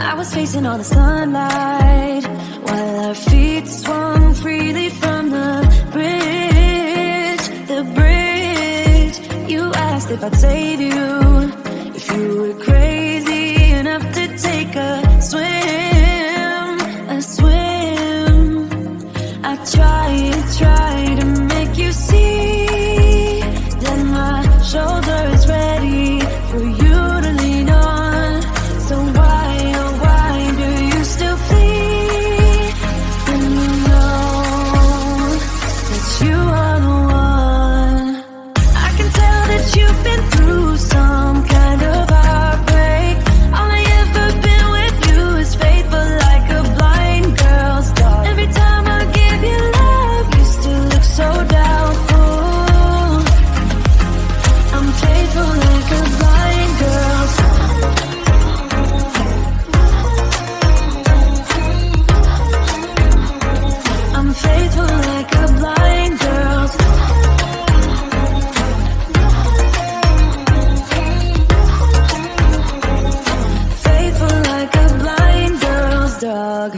I was facing all the sunlight while our feet swung freely from the bridge. You asked if I'd save you, if you were crazy enough to take a swim. I tried to make you see that my shoulder is ready for you to lean on. So why, oh why do you still flee when you know that you are the one? I can tell that you've been through some kind of heartbreak. All I ever been with you is faithful like a blind girl's dog. Every time I give you love, you still look so doubtful. I'm faithful like a blind girl's dog. I'm faithful like a blind girl's dog. Faithful like a blind girl's dog.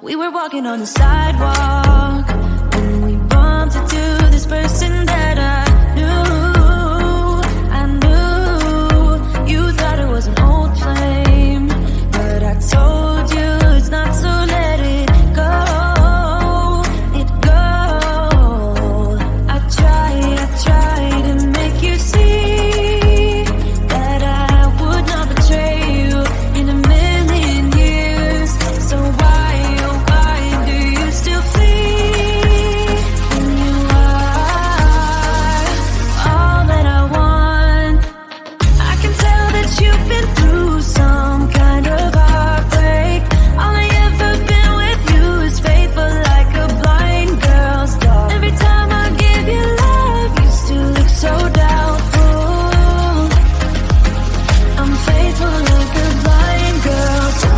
We were walking on the sidewalk when we bumped into this person that I knew. You thought it was an old flame, but I told you it's not, so let it go. I tried to make you see that I would not betray you in a million years. So why, oh why do you still flee when you are all that I want? I can tell that you've been through some kind of heartbreak. All I ever been with you is faithful like a blind girl's dog. Every time I give you love, you still look so doubtful. I'm faithful like a blind girl's dog.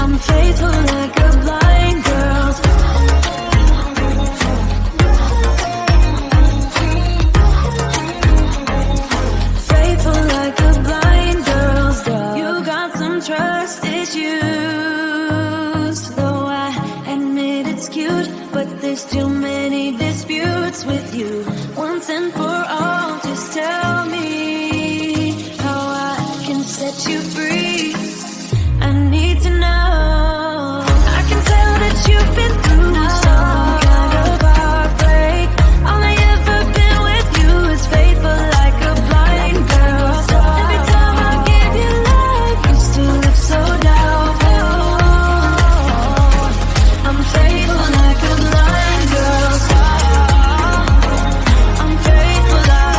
I'm faithful like a blind girl's dog. Faithful like a blind girl's dog. You got some trust issues, though I admit it's cute, but there's too many disputes with you. Once and for all, just tell me how I can set you free. I need to know. I can tell that you've been through some kind of heartbreak. All I ever been with you is faithful like a blind girl's dog. Every time I give you love, you still look so doubtful. I'm faithful like a blind girl's dog. I'm faithful like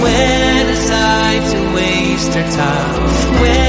When decide to waste her time? When